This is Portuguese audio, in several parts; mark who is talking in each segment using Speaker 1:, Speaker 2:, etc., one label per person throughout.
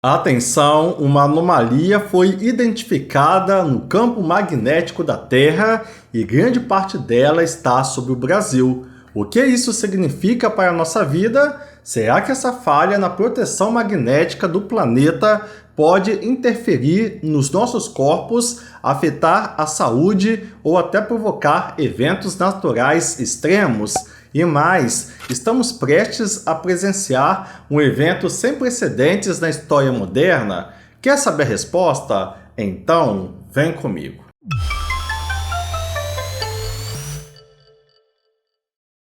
Speaker 1: Atenção, uma anomalia foi identificada no campo magnético da Terra e grande parte dela está sobre o Brasil. O que isso significa para a nossa vida? Será que essa falha na proteção magnética do planeta pode interferir nos nossos corpos, afetar a saúde ou até provocar eventos naturais extremos? E mais, estamos prestes a presenciar um evento sem precedentes na história moderna? Quer saber a resposta? Então, vem comigo.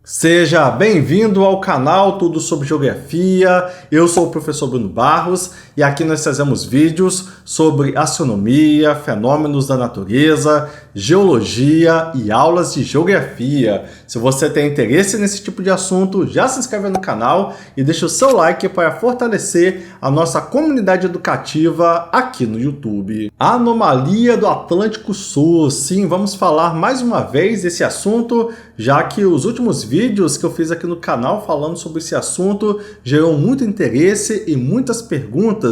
Speaker 1: Seja bem-vindo ao canal Tudo sobre Geografia. Eu sou o professor Bruno Barros e aqui nós fazemos vídeos sobre astronomia, fenômenos da natureza, geologia e aulas de geografia. Se você tem interesse nesse tipo de assunto, já se inscreve no canal e deixa o seu like para fortalecer a nossa comunidade educativa aqui no YouTube. A anomalia do Atlântico Sul. Sim, vamos falar mais uma vez desse assunto, já que os últimos vídeos que eu fiz aqui no canal falando sobre esse assunto gerou muito interesse e muitas perguntas.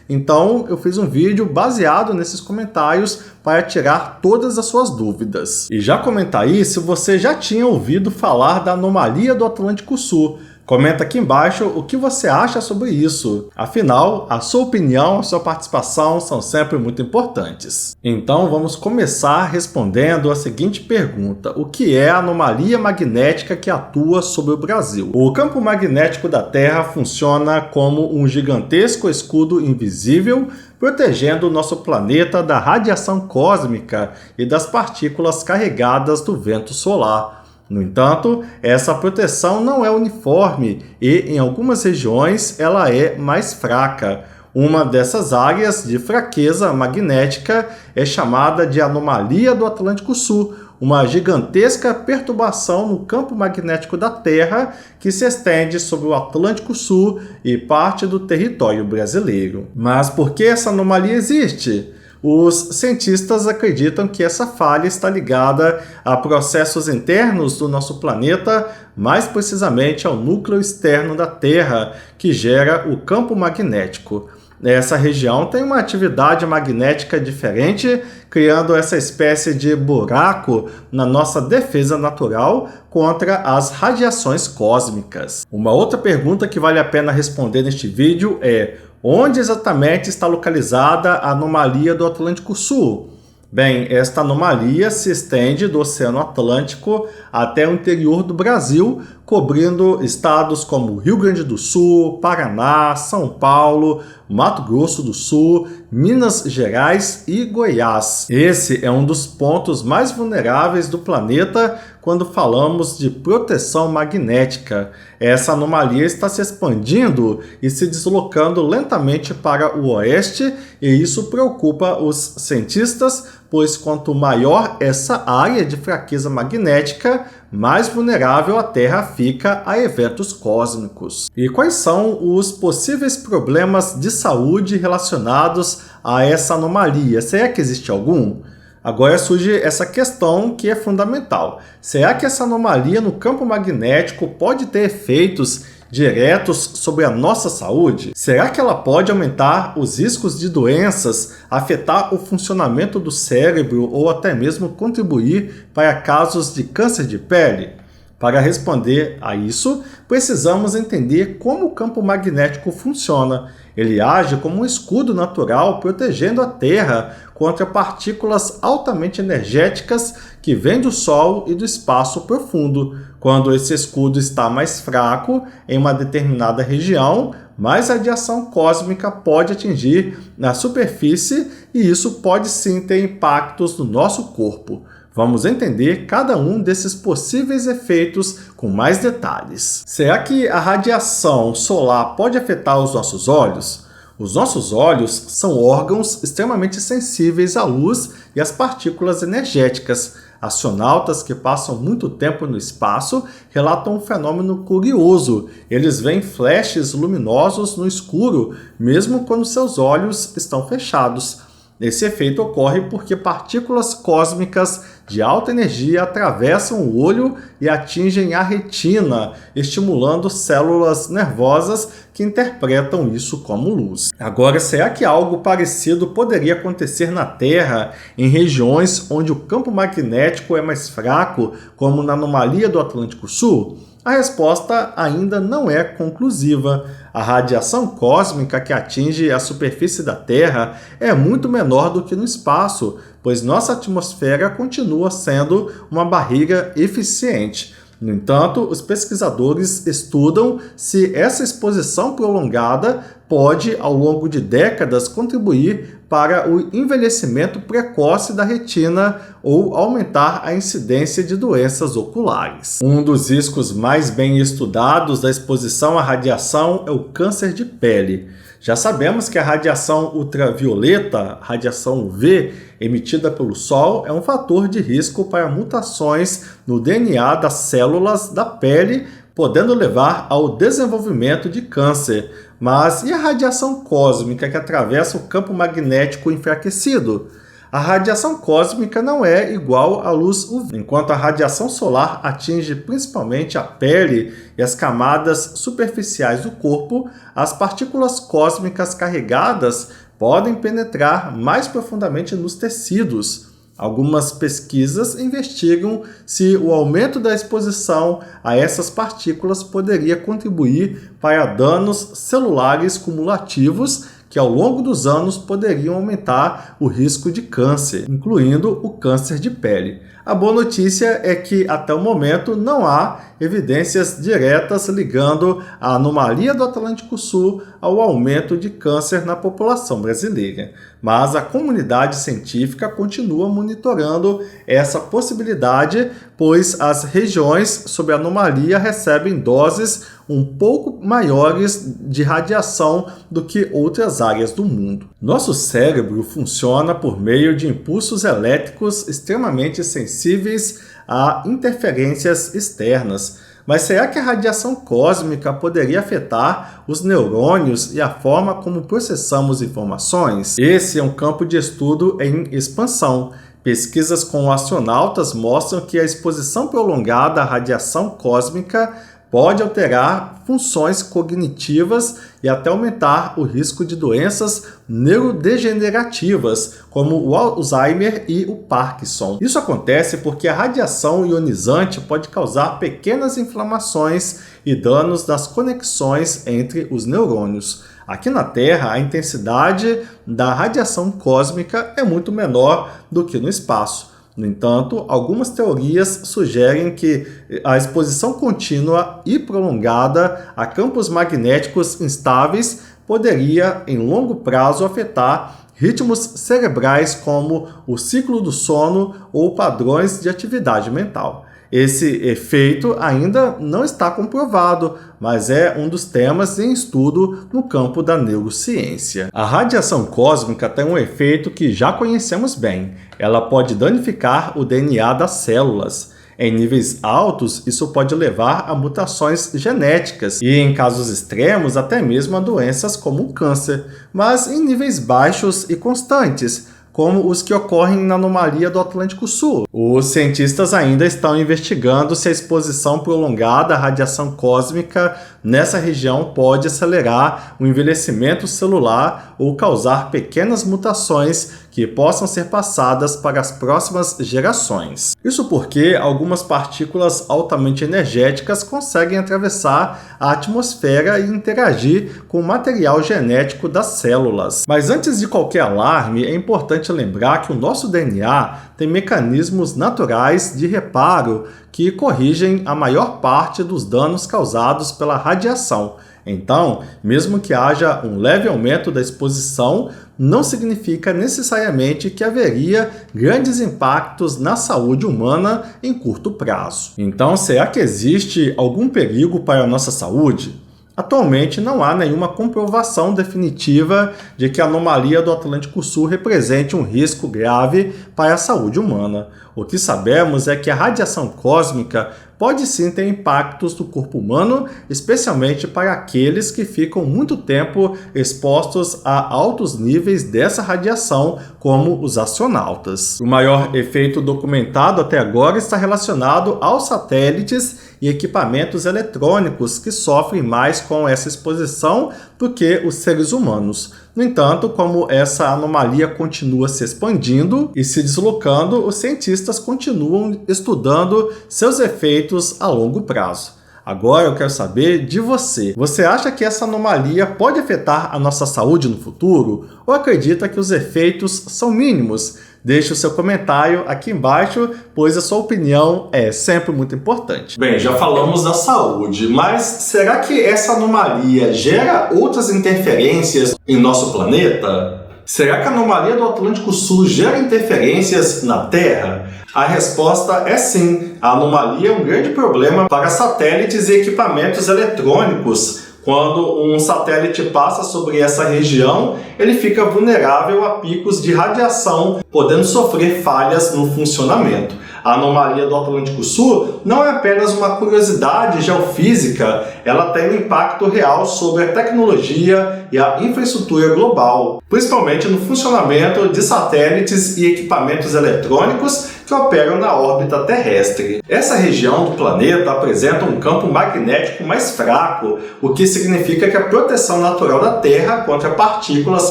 Speaker 1: Então eu fiz um vídeo baseado nesses comentários para tirar todas as suas dúvidas. E já comenta aí se você já tinha ouvido falar da anomalia do Atlântico Sul. Comenta aqui embaixo o que você acha sobre isso. Afinal, a sua opinião, a sua participação são sempre muito importantes. Então vamos começar respondendo a seguinte pergunta: o que é a anomalia magnética que atua sobre o Brasil? O campo magnético da Terra funciona como um gigantesco escudo invisível, protegendo o nosso planeta da radiação cósmica e das partículas carregadas do vento solar. No entanto, essa proteção não é uniforme e, em algumas regiões, ela é mais fraca. Uma dessas áreas de fraqueza magnética é chamada de anomalia do Atlântico Sul, uma gigantesca perturbação no campo magnético da Terra que se estende sobre o Atlântico Sul e parte do território brasileiro. Mas por que essa anomalia existe? Os cientistas acreditam que essa falha está ligada a processos internos do nosso planeta, mais precisamente ao núcleo externo da Terra, que gera o campo magnético. Essa região tem uma atividade magnética diferente, criando essa espécie de buraco na nossa defesa natural contra as radiações cósmicas. Uma outra pergunta que vale a pena responder neste vídeo é: onde exatamente está localizada a anomalia do Atlântico Sul? Bem, esta anomalia se estende do Oceano Atlântico até o interior do Brasil, cobrindo estados como Rio Grande do Sul, Paraná, São Paulo, Mato Grosso do Sul, Minas Gerais e Goiás. Esse é um dos pontos mais vulneráveis do planeta quando falamos de proteção magnética. Essa anomalia está se expandindo e se deslocando lentamente para o oeste, e isso preocupa os cientistas, pois quanto maior essa área de fraqueza magnética, mais vulnerável a Terra fica a eventos cósmicos. E quais são os possíveis problemas de saúde relacionados a essa anomalia? Será que existe algum? Agora surge essa questão que é fundamental. Será que essa anomalia no campo magnético pode ter efeitos diretos sobre a nossa saúde? Será que ela pode aumentar os riscos de doenças, afetar o funcionamento do cérebro ou até mesmo contribuir para casos de câncer de pele? Para responder a isso, precisamos entender como o campo magnético funciona. Ele age como um escudo natural protegendo a Terra contra partículas altamente energéticas que vêm do Sol e do espaço profundo. Quando esse escudo está mais fraco em uma determinada região, mais radiação cósmica pode atingir na superfície e isso pode sim ter impactos no nosso corpo. Vamos entender cada um desses possíveis efeitos com mais detalhes. Será que a radiação solar pode afetar os nossos olhos? Os nossos olhos são órgãos extremamente sensíveis à luz e às partículas energéticas. Astronautas que passam muito tempo no espaço relatam um fenômeno curioso. Eles veem flashes luminosos no escuro, mesmo quando seus olhos estão fechados. Esse efeito ocorre porque partículas cósmicas de alta energia atravessam o olho e atingem a retina, estimulando células nervosas que interpretam isso como luz. Agora, será que algo parecido poderia acontecer na Terra, em regiões onde o campo magnético é mais fraco, como na anomalia do Atlântico Sul? A resposta ainda não é conclusiva. A radiação cósmica que atinge a superfície da Terra é muito menor do que no espaço, pois nossa atmosfera continua sendo uma barreira eficiente. No entanto, os pesquisadores estudam se essa exposição prolongada pode, ao longo de décadas, contribuir para o envelhecimento precoce da retina ou aumentar a incidência de doenças oculares. Um dos riscos mais bem estudados da exposição à radiação é o câncer de pele. Já sabemos que a radiação ultravioleta, radiação UV, emitida pelo Sol, é um fator de risco para mutações no DNA das células da pele, podendo levar ao desenvolvimento de câncer. Mas e a radiação cósmica que atravessa o campo magnético enfraquecido? A radiação cósmica não é igual à luz UV. Enquanto a radiação solar atinge principalmente a pele e as camadas superficiais do corpo, as partículas cósmicas carregadas podem penetrar mais profundamente nos tecidos. Algumas pesquisas investigam se o aumento da exposição a essas partículas poderia contribuir para danos celulares cumulativos que ao longo dos anos poderiam aumentar o risco de câncer, incluindo o câncer de pele. A boa notícia é que, até o momento, não há evidências diretas ligando a anomalia do Atlântico Sul ao aumento de câncer na população brasileira. Mas a comunidade científica continua monitorando essa possibilidade, pois as regiões sob anomalia recebem doses um pouco maiores de radiação do que outras áreas do mundo. Nosso cérebro funciona por meio de impulsos elétricos extremamente sensíveis a interferências externas. Mas será que a radiação cósmica poderia afetar os neurônios e a forma como processamos informações? Esse é um campo de estudo em expansão. Pesquisas com astronautas mostram que a exposição prolongada à radiação cósmica pode alterar funções cognitivas e até aumentar o risco de doenças neurodegenerativas, como o Alzheimer e o Parkinson. Isso acontece porque a radiação ionizante pode causar pequenas inflamações e danos nas conexões entre os neurônios. Aqui na Terra, a intensidade da radiação cósmica é muito menor do que no espaço. No entanto, algumas teorias sugerem que a exposição contínua e prolongada a campos magnéticos instáveis poderia, em longo prazo, afetar ritmos cerebrais como o ciclo do sono ou padrões de atividade mental. Esse efeito ainda não está comprovado, mas é um dos temas em estudo no campo da neurociência. A radiação cósmica tem um efeito que já conhecemos bem. Ela pode danificar o DNA das células. Em níveis altos, isso pode levar a mutações genéticas e, em casos extremos, até mesmo a doenças como o câncer. Mas em níveis baixos e constantes, como os que ocorrem na anomalia do Atlântico Sul. Os cientistas ainda estão investigando se a exposição prolongada à radiação cósmica nessa região pode acelerar o envelhecimento celular ou causar pequenas mutações que possam ser passadas para as próximas gerações. Isso porque algumas partículas altamente energéticas conseguem atravessar a atmosfera e interagir com o material genético das células. Mas antes de qualquer alarme, é importante lembrar que o nosso DNA tem mecanismos naturais de reparo que corrigem a maior parte dos danos causados pela radiação. Então, mesmo que haja um leve aumento da exposição, não significa necessariamente que haveria grandes impactos na saúde humana em curto prazo. Então, será que existe algum perigo para a nossa saúde? Atualmente, não há nenhuma comprovação definitiva de que a anomalia do Atlântico Sul represente um risco grave para a saúde humana. O que sabemos é que a radiação cósmica pode sim ter impactos no corpo humano, especialmente para aqueles que ficam muito tempo expostos a altos níveis dessa radiação, como os astronautas. O maior efeito documentado até agora está relacionado aos satélites e equipamentos eletrônicos que sofrem mais com essa exposição do que os seres humanos. No entanto, como essa anomalia continua se expandindo e se deslocando, os cientistas continuam estudando seus efeitos a longo prazo. Agora eu quero saber de você. Você acha que essa anomalia pode afetar a nossa saúde no futuro? Ou acredita que os efeitos são mínimos? Deixe o seu comentário aqui embaixo, pois a sua opinião é sempre muito importante. Bem, já falamos da saúde, mas será que essa anomalia gera outras interferências em nosso planeta? Será que a anomalia do Atlântico Sul gera interferências na Terra? A resposta é sim. A anomalia é um grande problema para satélites e equipamentos eletrônicos. Quando um satélite passa sobre essa região, ele fica vulnerável a picos de radiação, podendo sofrer falhas no funcionamento. A anomalia do Atlântico Sul não é apenas uma curiosidade geofísica, ela tem um impacto real sobre a tecnologia e a infraestrutura global, principalmente no funcionamento de satélites e equipamentos eletrônicos que operam na órbita terrestre. Essa região do planeta apresenta um campo magnético mais fraco, o que significa que a proteção natural da Terra contra partículas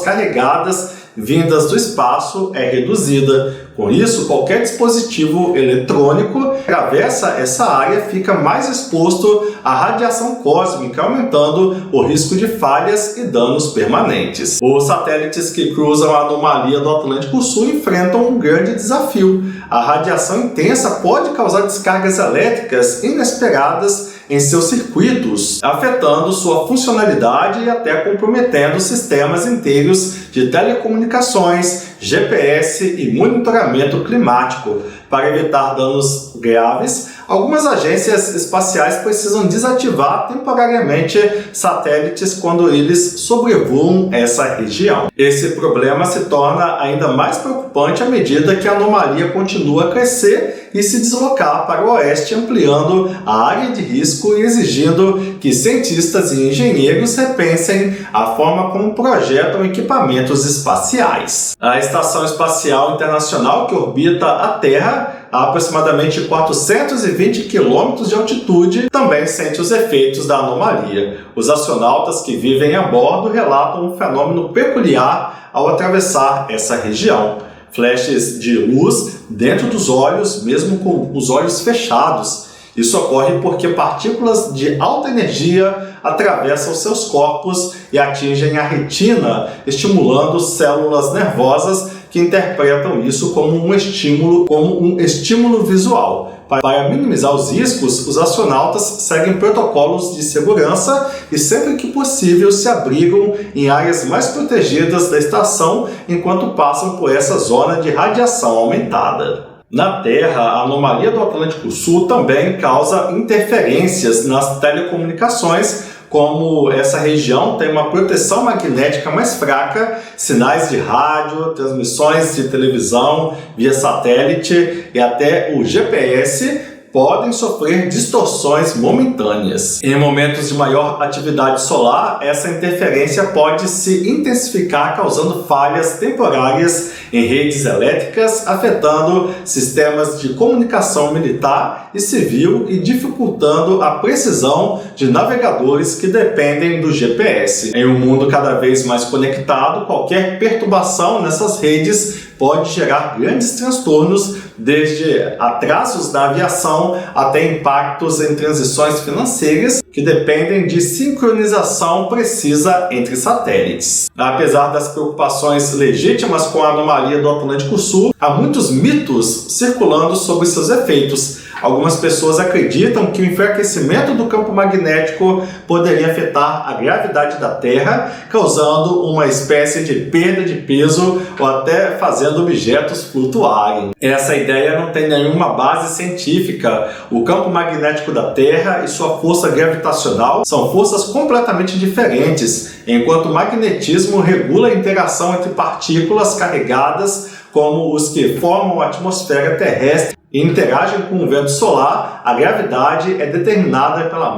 Speaker 1: carregadas vindas do espaço é reduzida. Com isso, qualquer dispositivo eletrônico que atravessa essa área fica mais exposto à radiação cósmica, aumentando o risco de falhas e danos permanentes. Os satélites que cruzam a anomalia do Atlântico Sul enfrentam um grande desafio. A radiação intensa pode causar descargas elétricas inesperadas em seus circuitos, afetando sua funcionalidade e até comprometendo sistemas inteiros de telecomunicações, GPS e monitoramento climático. Para evitar danos graves, algumas agências espaciais precisam desativar temporariamente satélites quando eles sobrevoam essa região. Esse problema se torna ainda mais preocupante à medida que a anomalia continua a crescer e se deslocar para o oeste, ampliando a área de risco e exigindo que cientistas e engenheiros repensem a forma como projetam equipamentos espaciais. A Estação Espacial Internacional, que orbita a Terra a aproximadamente 420 km de altitude, também sente os efeitos da anomalia. Os astronautas que vivem a bordo relatam um fenômeno peculiar ao atravessar essa região. Flashes de luz dentro dos olhos, mesmo com os olhos fechados. Isso ocorre porque partículas de alta energia atravessam seus corpos e atingem a retina, estimulando células nervosas que interpretam isso como um estímulo visual. Para minimizar os riscos, os astronautas seguem protocolos de segurança e, sempre que possível, se abrigam em áreas mais protegidas da estação enquanto passam por essa zona de radiação aumentada. Na Terra, a anomalia do Atlântico Sul também causa interferências nas telecomunicações. Como essa região tem uma proteção magnética mais fraca, sinais de rádio, transmissões de televisão via satélite e até o GPS podem sofrer distorções momentâneas. Em momentos de maior atividade solar, essa interferência pode se intensificar, causando falhas temporárias em redes elétricas, afetando sistemas de comunicação militar e civil e dificultando a precisão de navegadores que dependem do GPS. Em um mundo cada vez mais conectado, qualquer perturbação nessas redes pode gerar grandes transtornos, desde atrasos da aviação até impactos em transições financeiras que dependem de sincronização precisa entre satélites. Apesar das preocupações legítimas com a anomalia do Atlântico Sul, há muitos mitos circulando sobre seus efeitos. Algumas pessoas acreditam que o enfraquecimento do campo magnético poderia afetar a gravidade da Terra, causando uma espécie de perda de peso ou até fazendo objetos flutuarem. Essa ideia não tem nenhuma base científica. O campo magnético da Terra e sua força gravitacional são forças completamente diferentes, enquanto o magnetismo regula a interação entre partículas carregadas, como os que formam a atmosfera terrestre, e interagem com o vento solar, a gravidade é determinada pela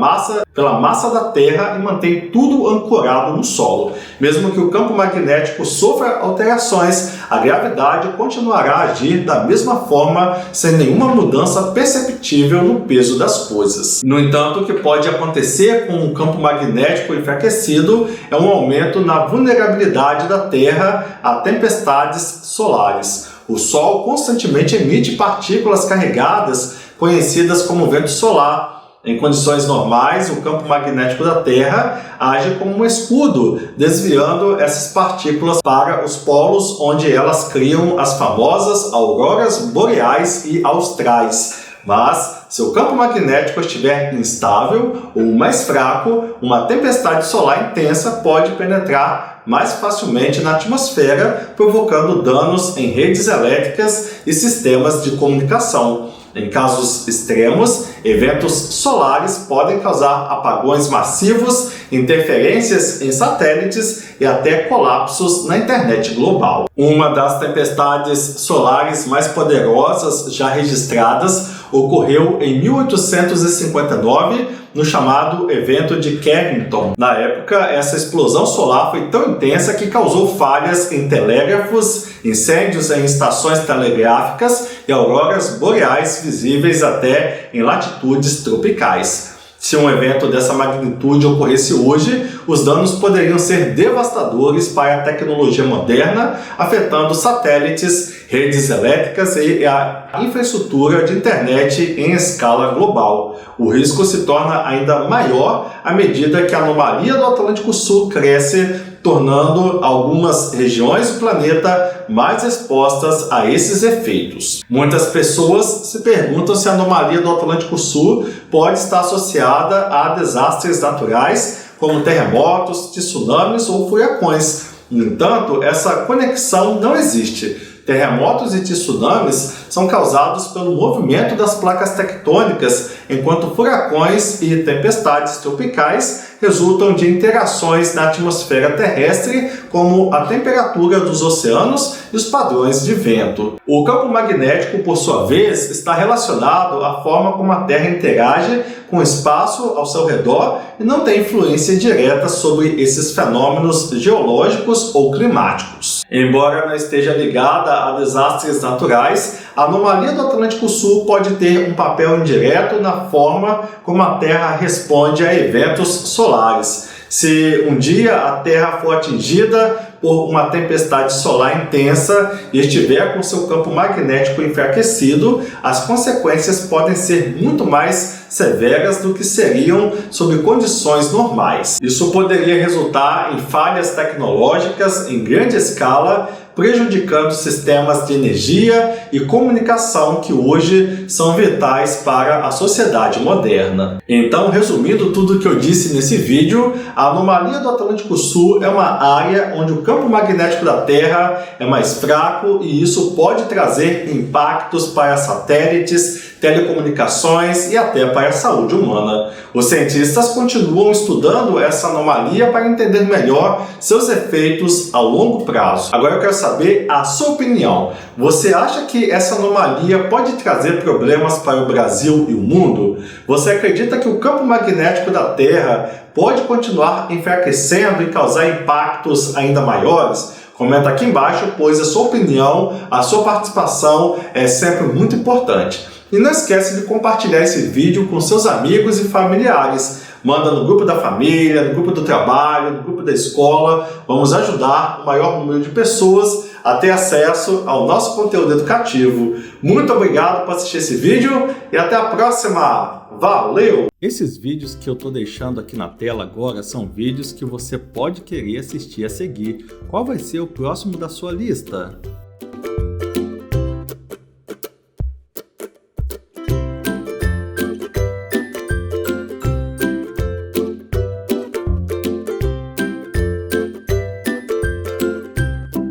Speaker 1: massa da Terra e mantém tudo ancorado no solo. Mesmo que o campo magnético sofra alterações, a gravidade continuará a agir da mesma forma, sem nenhuma mudança perceptível no peso das coisas. No entanto, o que pode acontecer com um campo magnético enfraquecido é um aumento na vulnerabilidade da Terra a tempestades solares. O Sol constantemente emite partículas carregadas, conhecidas como vento solar. Em condições normais, o campo magnético da Terra age como um escudo, desviando essas partículas para os polos, onde elas criam as famosas auroras boreais e austrais. Mas, se o campo magnético estiver instável ou mais fraco, uma tempestade solar intensa pode penetrar mais facilmente na atmosfera, provocando danos em redes elétricas e sistemas de comunicação. Em casos extremos, eventos solares podem causar apagões massivos, interferências em satélites e até colapsos na internet global. Uma das tempestades solares mais poderosas já registradas ocorreu em 1859, no chamado evento de Carrington. Na época, essa explosão solar foi tão intensa que causou falhas em telégrafos, incêndios em estações telegráficas e auroras boreais visíveis até em latitudes tropicais. Se um evento dessa magnitude ocorresse hoje, os danos poderiam ser devastadores para a tecnologia moderna, afetando satélites, redes elétricas e a infraestrutura de internet em escala global. O risco se torna ainda maior à medida que a anomalia do Atlântico Sul cresce, tornando algumas regiões do planeta mais expostas a esses efeitos. Muitas pessoas se perguntam se a anomalia do Atlântico Sul pode estar associada a desastres naturais, como terremotos, tsunamis ou furacões. No entanto, essa conexão não existe. Terremotos e tsunamis são causados pelo movimento das placas tectônicas, enquanto furacões e tempestades tropicais resultam de interações na atmosfera terrestre, como a temperatura dos oceanos e os padrões de vento. O campo magnético, por sua vez, está relacionado à forma como a Terra interage com o espaço ao seu redor e não tem influência direta sobre esses fenômenos geológicos ou climáticos. Embora não esteja ligada a desastres naturais, a anomalia do Atlântico Sul pode ter um papel indireto na forma como a Terra responde a eventos solares. Se um dia a Terra for atingida por uma tempestade solar intensa e estiver com seu campo magnético enfraquecido, as consequências podem ser muito mais severas do que seriam sob condições normais. Isso poderia resultar em falhas tecnológicas em grande escala, prejudicando sistemas de energia e comunicação que hoje são vitais para a sociedade moderna. Então, resumindo tudo o que eu disse nesse vídeo, a anomalia do Atlântico Sul é uma área onde o campo magnético da Terra é mais fraco e isso pode trazer impactos para satélites, telecomunicações e até para a saúde humana. Os cientistas continuam estudando essa anomalia para entender melhor seus efeitos a longo prazo. Agora eu quero saber a sua opinião. Você acha que essa anomalia pode trazer problemas para o Brasil e o mundo? Você acredita que o campo magnético da Terra pode continuar enfraquecendo e causar impactos ainda maiores? Comenta aqui embaixo, pois a sua opinião, a sua participação é sempre muito importante. E não esquece de compartilhar esse vídeo com seus amigos e familiares. Manda no grupo da família, no grupo do trabalho, no grupo da escola. Vamos ajudar o maior número de pessoas a ter acesso ao nosso conteúdo educativo. Muito obrigado por assistir esse vídeo e até a próxima. Valeu! Esses vídeos que eu estou deixando aqui na tela agora são vídeos que você pode querer assistir a seguir. Qual vai ser o próximo da sua lista?